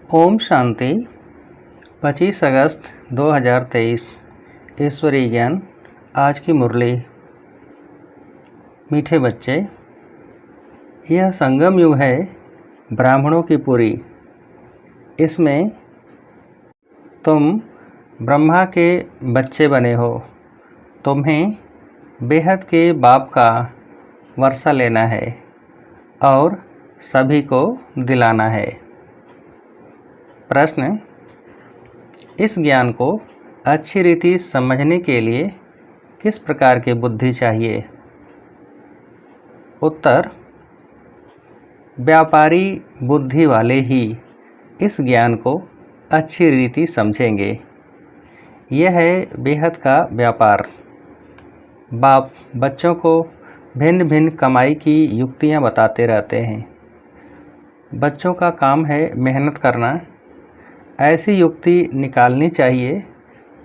ओम शांति। 25 अगस्त 2023 ईश्वरीय ज्ञान। आज की मुरली। मीठे बच्चे, यह संगम युग है ब्राह्मणों की पुरी। इसमें तुम ब्रह्मा के बच्चे बने हो। तुम्हें बेहद के बाप का वर्षा लेना है और सभी को दिलाना है। प्रश्न: इस ज्ञान को अच्छी रीति समझने के लिए किस प्रकार की बुद्धि चाहिए? उत्तर: व्यापारी बुद्धि वाले ही इस ज्ञान को अच्छी रीति समझेंगे। यह है बेहद का व्यापार। बाप बच्चों को भिन्न भिन्न कमाई की युक्तियां बताते रहते हैं। बच्चों का काम है मेहनत करना। ऐसी युक्ति निकालनी चाहिए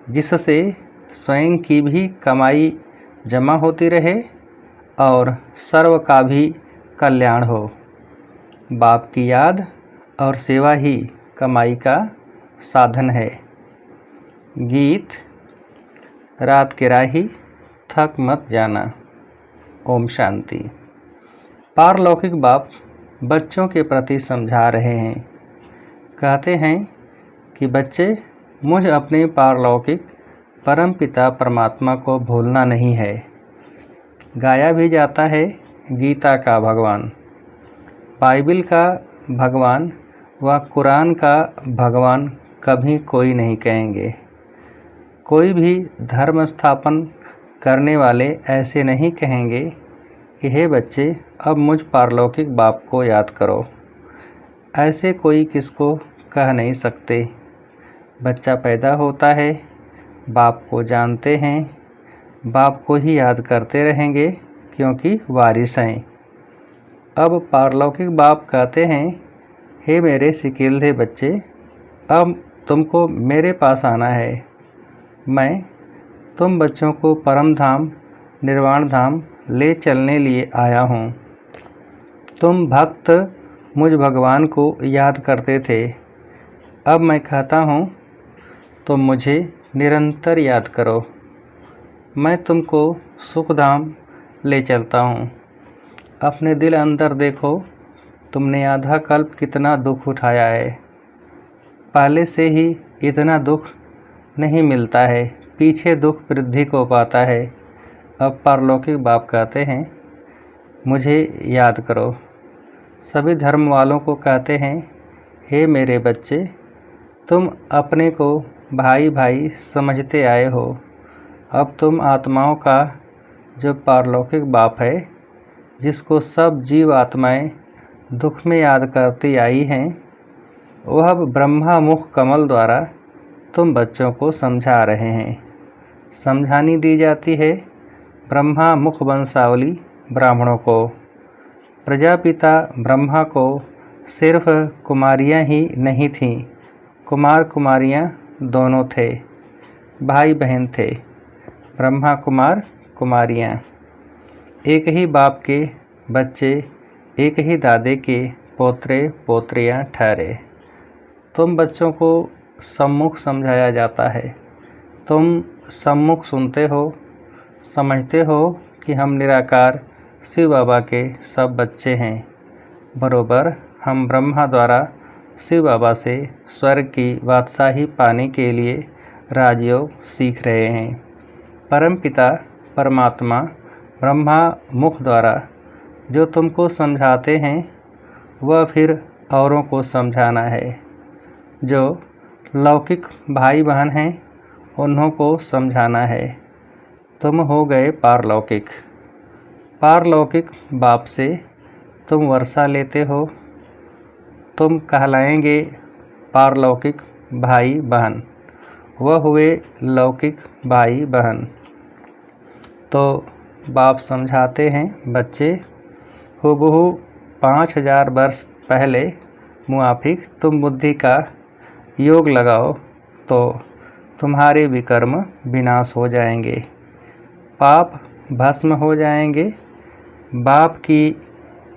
जिससे स्वयं की भी कमाई जमा होती रहे और सर्व का भी कल्याण हो। बाप की याद और सेवा ही कमाई का साधन है। गीत: रात के राही थक मत जाना। ओम शांति। पारलौकिक बाप बच्चों के प्रति समझा रहे हैं। कहते हैं कि बच्चे, मुझ अपने पारलौकिक परमपिता परमात्मा को भूलना नहीं है। गाया भी जाता है गीता का भगवान, बाइबिल का भगवान व कुरान का भगवान कभी कोई नहीं कहेंगे। कोई भी धर्म स्थापन करने वाले ऐसे नहीं कहेंगे कि हे बच्चे, अब मुझ पारलौकिक बाप को याद करो। ऐसे कोई किसको कह नहीं सकते। बच्चा पैदा होता है, बाप को जानते हैं, बाप को ही याद करते रहेंगे क्योंकि वारिस हैं। अब पारलौकिक बाप कहते हैं, हे मेरे सिकील्दे बच्चे, अब तुमको मेरे पास आना है। मैं तुम बच्चों को परम धाम निर्वाण धाम ले चलने लिए आया हूँ। तुम भक्त मुझ भगवान को याद करते थे। अब मैं कहता हूँ तुम मुझे निरंतर याद करो। मैं तुमको सुखधाम ले चलता हूँ। अपने दिल अंदर देखो, तुमने आधा कल्प कितना दुख उठाया है। पहले से ही इतना दुख नहीं मिलता है, पीछे दुख वृद्धि को पाता है। अब पारलौकिक बाप कहते हैं, मुझे याद करो। सभी धर्म वालों को कहते हैं, हे मेरे बच्चे, तुम अपने को भाई भाई समझते आए हो। अब तुम आत्माओं का जो पारलौकिक बाप है, जिसको सब जीव आत्माएं दुख में याद करती आई हैं, वह ब्रह्मा मुख कमल द्वारा तुम बच्चों को समझा रहे हैं। समझानी दी जाती है ब्रह्मा मुख वंशावली ब्राह्मणों को। प्रजापिता ब्रह्मा को सिर्फ कुमारियां ही नहीं थीं, कुमार कुमारियां दोनों थे, भाई बहन थे। ब्रह्मा कुमार कुमारियां एक ही बाप के बच्चे, एक ही दादे के पोतरे पोत्रियां ठहरे। तुम बच्चों को सम्मुख समझाया जाता है। तुम सम्मुख सुनते हो, समझते हो कि हम निराकार शिव बाबा के सब बच्चे हैं। बरोबर हम ब्रह्मा द्वारा शिव बाबा से स्वर्ग की बादशाही पाने के लिए राजयोग सीख रहे हैं। परमपिता परमात्मा ब्रह्मा मुख द्वारा जो तुमको समझाते हैं, वह फिर औरों को समझाना है। जो लौकिक भाई बहन हैं, उन्हों को समझाना है। तुम हो गए पारलौकिक। पारलौकिक बाप से तुम वर्षा लेते हो। तुम कहलाएंगे पारलौकिक भाई बहन। वह हुए लौकिक भाई बहन। तो बाप समझाते हैं, बच्चे, हुबहू 5000 वर्ष पहले मुआफिक तुम बुद्धि का योग लगाओ तो तुम्हारे विकर्म विनाश हो जाएंगे, पाप भस्म हो जाएंगे। बाप की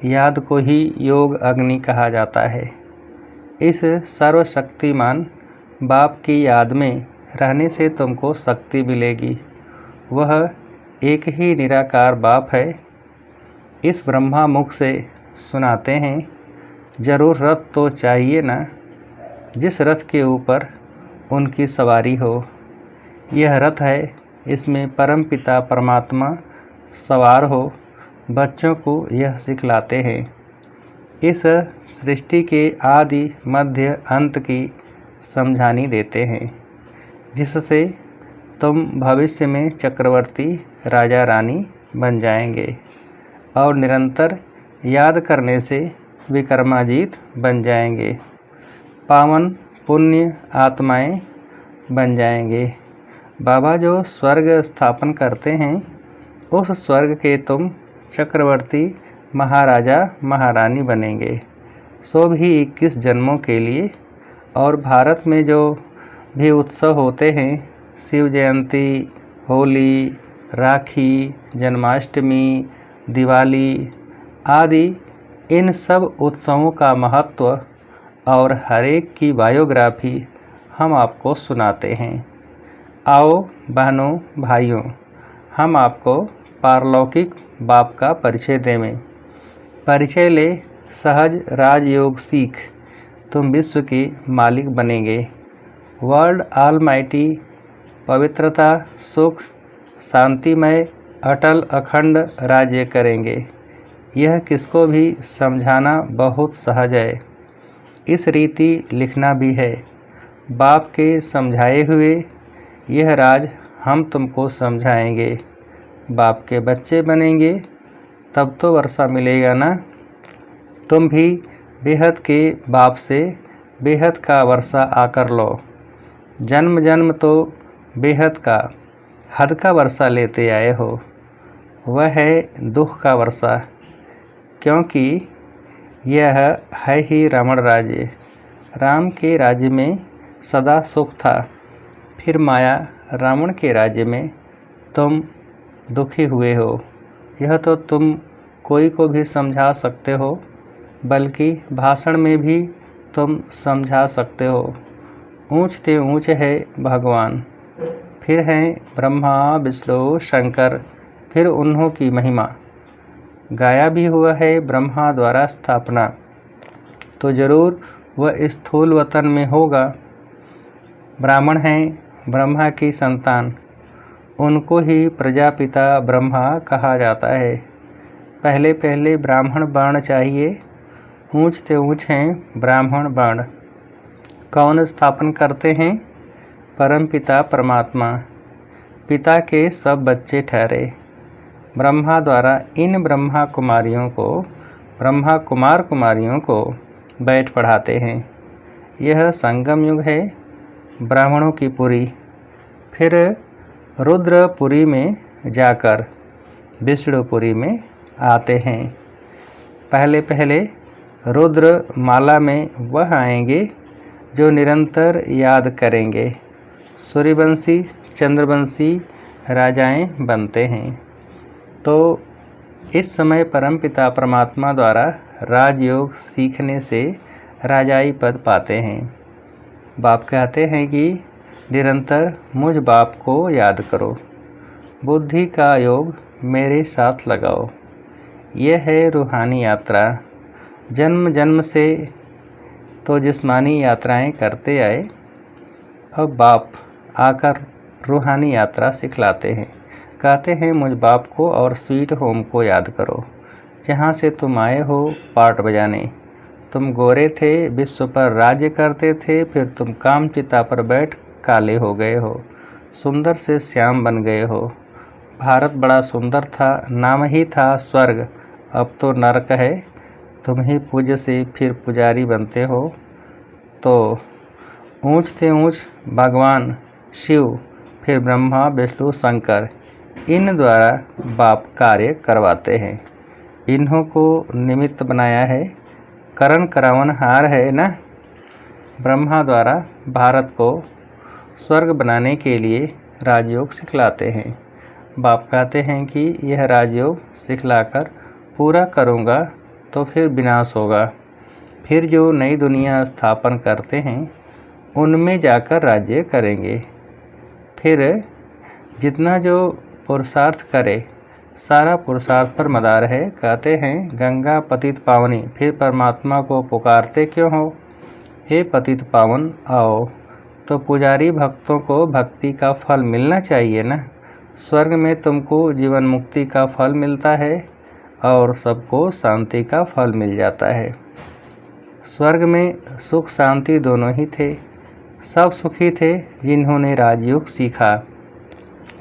याद को ही योग अग्नि कहा जाता है। इस सर्वशक्तिमान बाप की याद में रहने से तुमको शक्ति मिलेगी। वह एक ही निराकार बाप है। इस ब्रह्मा मुख से सुनाते हैं, जरूर रथ तो चाहिए ना, जिस रथ के ऊपर उनकी सवारी हो। यह रथ है, इसमें परमपिता परमात्मा सवार हो। बच्चों को यह सिखलाते हैं। इस सृष्टि के आदि मध्य अंत की समझानी देते हैं, जिससे तुम भविष्य में चक्रवर्ती राजा रानी बन जाएंगे और निरंतर याद करने से विक्रमाजीत बन जाएंगे। पावन पुण्य आत्माएं बन जाएंगे। बाबा जो स्वर्ग स्थापन करते हैं, उस स्वर्ग के तुम चक्रवर्ती महाराजा महारानी बनेंगे, सो भी 21 जन्मों के लिए। और भारत में जो भी उत्सव होते हैं, शिव जयंती, होली, राखी, जन्माष्टमी, दिवाली आदि, इन सब उत्सवों का महत्व और हरेक की बायोग्राफी हम आपको सुनाते हैं। आओ बहनों भाइयों, हम आपको पारलौकिक बाप का परिचय देवें। परिचय ले, सहज राजयोग सीख, तुम विश्व के मालिक बनेंगे। वर्ल्ड ऑलमाइटी पवित्रता, सुख, शांतिमय, अटल अखंड राज्य करेंगे। यह किसको भी समझाना बहुत सहज है। इस रीति लिखना भी है। बाप के समझाए हुए यह राज हम तुमको समझाएंगे। बाप के बच्चे बनेंगे तब तो वर्षा मिलेगा ना। तुम भी बेहद के बाप से बेहद का वर्षा आकर लो। जन्म जन्म तो बेहद का हद का वर्षा लेते आए हो। वह है दुख का वर्षा, क्योंकि यह है ही रावण राज्य। राम के राज्य में सदा सुख था, फिर माया रावण के राज्य में तुम दुखी हुए हो। यह तो तुम कोई को भी समझा सकते हो, बल्कि भाषण में भी तुम समझा सकते हो। ऊंच ते ऊंच है भगवान, फिर हैं ब्रह्मा विष्णु शंकर, फिर उन्हों की महिमा। गाया भी हुआ है ब्रह्मा द्वारा स्थापना, तो जरूर वह स्थूल वतन में होगा। ब्राह्मण हैं ब्रह्मा की संतान, उनको ही प्रजापिता ब्रह्मा कहा जाता है। पहले पहले ब्राह्मण वर्ण चाहिए। ऊंच ते ऊंच हैं ब्राह्मण वर्ण। कौन स्थापन करते हैं? परमपिता परमात्मा। पिता के सब बच्चे ठहरे। ब्रह्मा द्वारा इन ब्रह्मा कुमार कुमारियों को बैठ पढ़ाते हैं। यह संगम युग है ब्राह्मणों की पुरी। फिर रुद्रपुरी में जाकर विष्णुपुरी में आते हैं। पहले पहले रुद्र माला में वह आएंगे जो निरंतर याद करेंगे। सूर्यवंशी चंद्रवंशी राजाएं बनते हैं। तो इस समय परमपिता परमात्मा द्वारा राजयोग सीखने से राजाई पद पाते हैं। बाप कहते हैं कि निरंतर मुझ बाप को याद करो, बुद्धि का योग मेरे साथ लगाओ। यह है रूहानी यात्रा। जन्म जन्म से तो जिस्मानी यात्राएं करते आए, अब बाप आकर रूहानी यात्रा सिखलाते हैं। कहते हैं मुझ बाप को और स्वीट होम को याद करो, जहाँ से तुम आए हो पाट बजाने। तुम गोरे थे, विश्व पर राज्य करते थे, फिर तुम कामचिता पर बैठ काले हो गए हो, सुंदर से श्याम बन गए हो। भारत बड़ा सुंदर था, नाम ही था स्वर्ग, अब तो नरक है। तुम ही पूज्य से फिर पुजारी बनते हो। तो ऊंच ते ऊंच भगवान शिव, फिर ब्रह्मा विष्णु शंकर, इन द्वारा बाप कार्य करवाते हैं। इन्हों को निमित्त बनाया है, करण करावन हार है ना। ब्रह्मा द्वारा भारत को स्वर्ग बनाने के लिए राजयोग सिखलाते हैं। बाप कहते हैं कि यह राजयोग सिखलाकर पूरा करूँगा तो फिर विनाश होगा। फिर जो नई दुनिया स्थापन करते हैं उनमें जाकर राज्य करेंगे। फिर जितना जो पुरुषार्थ करे सारा पुरुषार्थ पर मदार है। कहते हैं गंगा पतित पावनी, फिर परमात्मा को पुकारते क्यों हो? हे पतित पावन आओ। तो पुजारी भक्तों को भक्ति का फल मिलना चाहिए ना। स्वर्ग में तुमको जीवन मुक्ति का फल मिलता है और सबको शांति का फल मिल जाता है। स्वर्ग में सुख शांति दोनों ही थे। सब सुखी थे जिन्होंने राजयोग सीखा।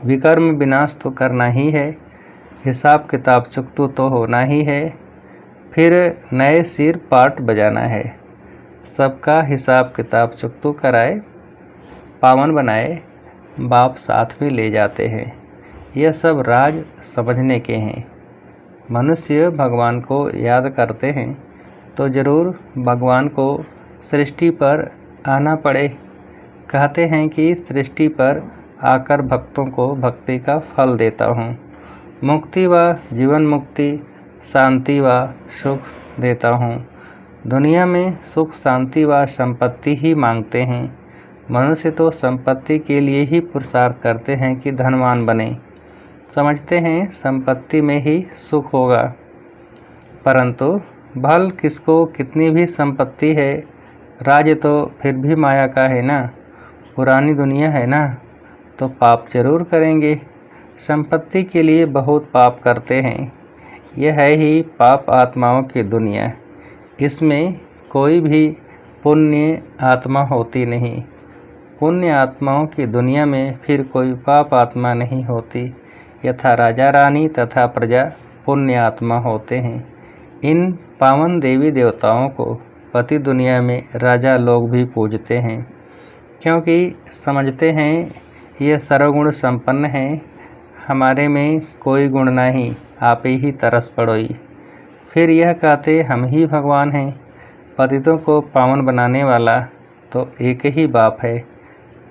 विकर्म विनाश तो करना ही है, हिसाब किताब चुकतू तो होना ही है, फिर नए सिर पाट बजाना है। सबका हिसाब किताब चुकतू कराए, पावन बनाए, बाप साथ में ले जाते हैं। यह सब राज समझने के हैं। मनुष्य भगवान को याद करते हैं तो ज़रूर भगवान को सृष्टि पर आना पड़े। कहते हैं कि सृष्टि पर आकर भक्तों को भक्ति का फल देता हूँ। मुक्ति व जीवन मुक्ति, शांति व सुख देता हूँ। दुनिया में सुख शांति व संपत्ति ही मांगते हैं। मनुष्य तो संपत्ति के लिए ही पुरुषार्थ करते हैं कि धनवान बने। समझते हैं संपत्ति में ही सुख होगा, परंतु भल किसको कितनी भी संपत्ति है, राज्य तो फिर भी माया का है ना। पुरानी दुनिया है ना, तो पाप जरूर करेंगे। संपत्ति के लिए बहुत पाप करते हैं। यह है ही पाप आत्माओं की दुनिया। इसमें कोई भी पुण्य आत्मा होती नहीं। पुण्य आत्माओं की दुनिया में फिर कोई पाप आत्मा नहीं होती। यथा राजा रानी तथा प्रजा पुण्य आत्मा होते हैं। इन पावन देवी देवताओं को पति दुनिया में राजा लोग भी पूजते हैं, क्योंकि समझते हैं ये सर्वगुण संपन्न हैं, हमारे में कोई गुण नहीं, आप ही तरस पड़ोई। फिर यह कहते हम ही भगवान हैं। पतितों को पावन बनाने वाला तो एक ही बाप है।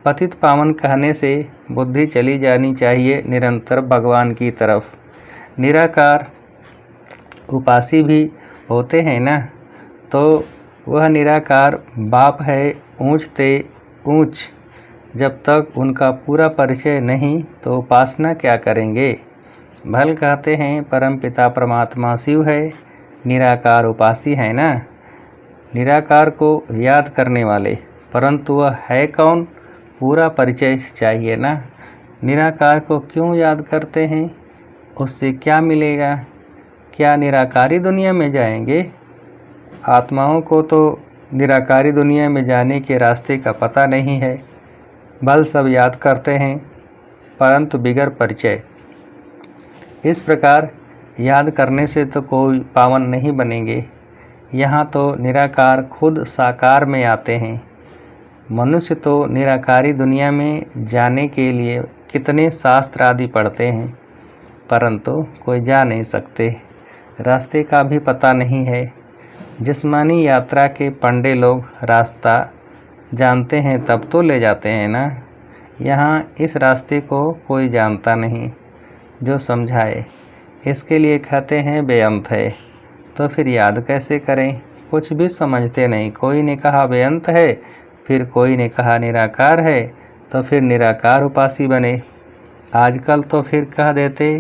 पतित पावन कहने से बुद्धि चली जानी चाहिए निरंतर भगवान की तरफ। निराकार उपासी भी होते हैं ना, तो वह निराकार बाप है ऊंच ते ऊंच। जब तक उनका पूरा परिचय नहीं तो उपासना क्या करेंगे। भल कहते हैं परम पिता परमात्मा शिव है, निराकार उपासी है ना। निराकार को याद करने वाले, परंतु वह है कौन, पूरा परिचय चाहिए ना। निराकार को क्यों याद करते हैं, उससे क्या मिलेगा? क्या निराकारी दुनिया में जाएंगे? आत्माओं को तो निराकारी दुनिया में जाने के रास्ते का पता नहीं है। बल सब याद करते हैं, परंतु बिगर परिचय। इस प्रकार याद करने से तो कोई पावन नहीं बनेंगे। यहाँ तो निराकार खुद साकार में आते हैं। मनुष्य तो निराकारी दुनिया में जाने के लिए कितने शास्त्र आदि पढ़ते हैं, परंतु कोई जा नहीं सकते। रास्ते का भी पता नहीं है। जिस्मानी यात्रा के पंडे लोग रास्ता जानते हैं तब तो ले जाते हैं ना। यहाँ इस रास्ते को कोई जानता नहीं जो समझाए। इसके लिए कहते हैं बेअंत है। तो फिर याद कैसे करें? कुछ भी समझते नहीं। कोई ने कहा बेअंत है, फिर कोई ने कहा निराकार है, तो फिर निराकार उपासी बने। आजकल तो फिर कह देते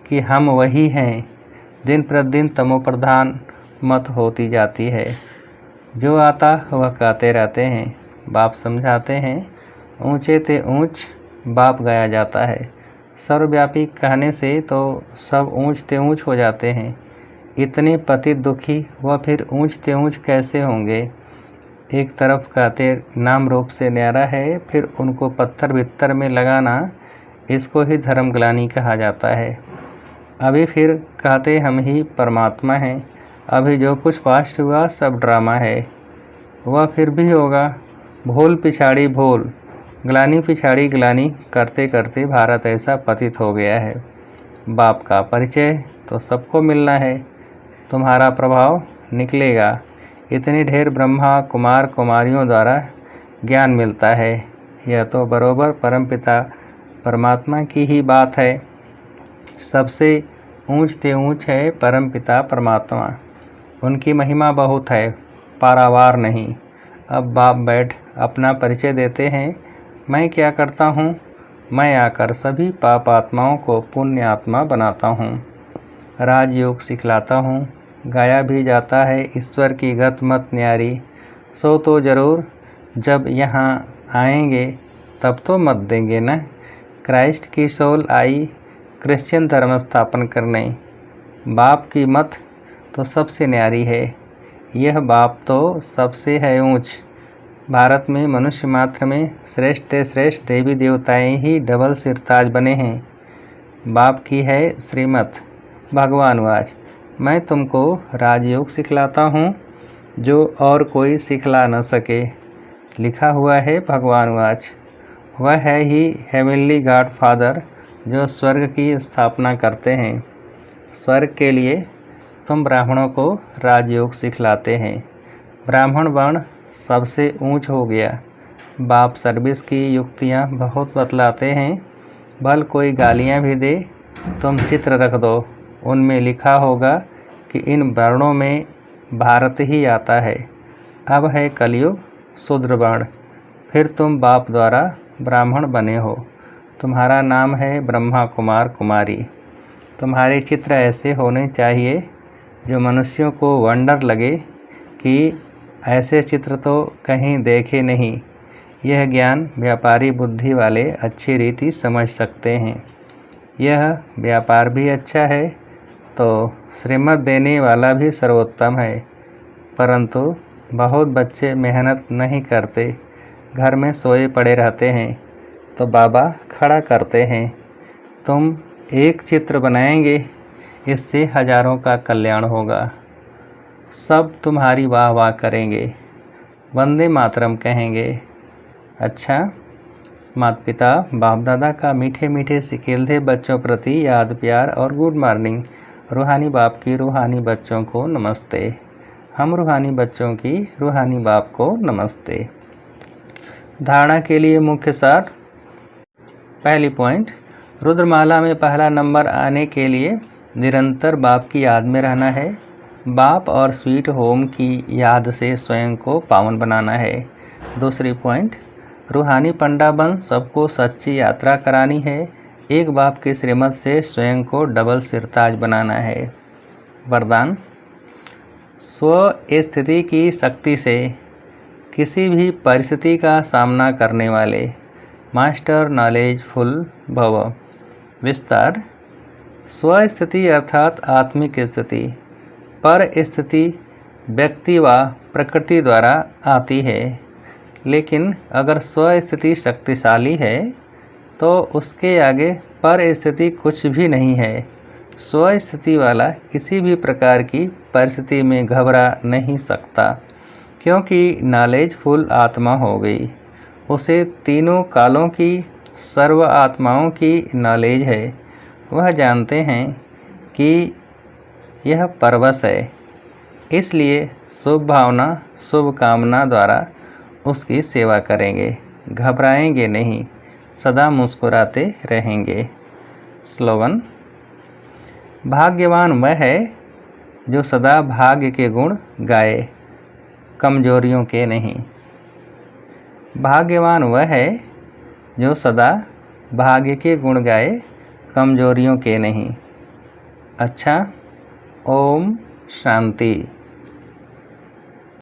कि हम वही हैं। दिन प्रतिदिन तमोप्रधान मत होती जाती है। जो आता वह कहते रहते हैं। बाप समझाते हैं ऊंचे ते ऊंच बाप गाया जाता है। सर्वव्यापी कहने से तो सब ऊंच ते ऊंच हो जाते हैं। इतने पतित दुखी वह फिर ऊंच ते ऊंच कैसे होंगे? एक तरफ कहते नाम रूप से न्यारा है, फिर उनको पत्थर भीतर में लगाना, इसको ही धर्म ग्लानि कहा जाता है। अभी फिर कहते हम ही परमात्मा हैं। अभी जो कुछ पास्ट हुआ सब ड्रामा है, वह फिर भी होगा। भूल पिछाड़ी भूल, ग्लानि पिछाड़ी ग्लानि करते करते भारत ऐसा पतित हो गया है। बाप का परिचय तो सबको मिलना है। तुम्हारा प्रभाव निकलेगा। इतनी ढेर ब्रह्मा कुमार कुमारियों द्वारा ज्ञान मिलता है। यह तो बरोबर परमपिता परमात्मा की ही बात है। सबसे ऊंच ते ऊंच है परमपिता परमात्मा। उनकी महिमा बहुत है। पारावार नहीं। अब बाप बैठ अपना परिचय देते हैं। मैं क्या करता हूँ? मैं आकर सभी पाप आत्माओं को पुण्य आत्मा बनाता हूँ, राजयोग सिखलाता हूँ। गाया भी जाता है ईश्वर की गत मत न्यारी, सो तो ज़रूर जब यहाँ आएंगे तब तो मत देंगे न। क्राइस्ट की सोल आई क्रिश्चियन धर्म स्थापन करने। बाप की मत तो सबसे न्यारी है, यह बाप तो सबसे है ऊंच। भारत में मनुष्य मात्र में श्रेष्ठ से श्रेष्ठ देवी देवताएं ही डबल सिरताज बने हैं। बाप की है श्रीमत। भगवानवाच, मैं तुमको राजयोग सिखलाता हूँ जो और कोई सिखला न सके। लिखा हुआ है भगवानवाच, वह है ही हेवनली गॉड फादर जो स्वर्ग की स्थापना करते हैं। स्वर्ग के लिए तुम ब्राह्मणों को राजयोग सिखलाते हैं। ब्राह्मण वर्ण सबसे ऊंच हो गया। बाप सर्विस की युक्तियाँ बहुत बतलाते हैं। भल कोई गालियाँ भी दे, तुम चित्र रख दो, उनमें लिखा होगा कि इन वर्णों में भारत ही आता है। अब है कलयुग शूद्र वर्ण, फिर तुम बाप द्वारा ब्राह्मण बने हो। तुम्हारा नाम है ब्रह्मा कुमार कुमारी। तुम्हारे चित्र ऐसे होने चाहिए जो मनुष्यों को वंडर लगे कि ऐसे चित्र तो कहीं देखे नहीं। यह ज्ञान व्यापारी बुद्धि वाले अच्छी रीति समझ सकते हैं। यह व्यापार भी अच्छा है तो श्रीमत देने वाला भी सर्वोत्तम है, परंतु बहुत बच्चे मेहनत नहीं करते, घर में सोए पड़े रहते हैं तो बाबा खड़ा करते हैं। तुम एक चित्र बनाएंगे, इससे हजारों का कल्याण होगा। सब तुम्हारी वाह वाह करेंगे, वंदे मातरम कहेंगे। अच्छा, माता पिता बाप दादा का मीठे मीठे सिकेल्दे बच्चों प्रति याद प्यार और गुड मॉर्निंग। रूहानी बाप की रूहानी बच्चों को नमस्ते। हम रूहानी बच्चों की रूहानी बाप को नमस्ते। धारणा के लिए मुख्य सार। पहली पॉइंट, रुद्रमाला में पहला नंबर आने के लिए निरंतर बाप की याद में रहना है। बाप और स्वीट होम की याद से स्वयं को पावन बनाना है। दूसरी पॉइंट, रूहानी पंडा बन सबको सच्ची यात्रा करानी है। एक बाप की श्रीमत से स्वयं को डबल सिरताज बनाना है। वरदान, स्व स्थिति की शक्ति से किसी भी परिस्थिति का सामना करने वाले मास्टर नॉलेजफुल भव। विस्तार, स्व स्थिति अर्थात आत्मिक स्थिति। पर स्थिति व्यक्ति व प्रकृति द्वारा आती है, लेकिन अगर स्व स्थिति शक्तिशाली है तो उसके आगे पर स्थिति कुछ भी नहीं है। स्व स्थिति वाला किसी भी प्रकार की परिस्थिति में घबरा नहीं सकता, क्योंकि नॉलेजफुल आत्मा हो गई। उसे तीनों कालों की सर्व आत्माओं की नॉलेज है। वह जानते हैं कि यह परवश है, इसलिए शुभ भावना शुभ कामना द्वारा उसकी सेवा करेंगे। घबराएंगे नहीं, सदा मुस्कुराते रहेंगे। स्लोगन, भाग्यवान वह है जो सदा भाग्य के गुण गाए, कमजोरियों के नहीं। भाग्यवान वह है जो सदा भाग्य के गुण गाए, कमजोरियों के नहीं। अच्छा, ओम शांति।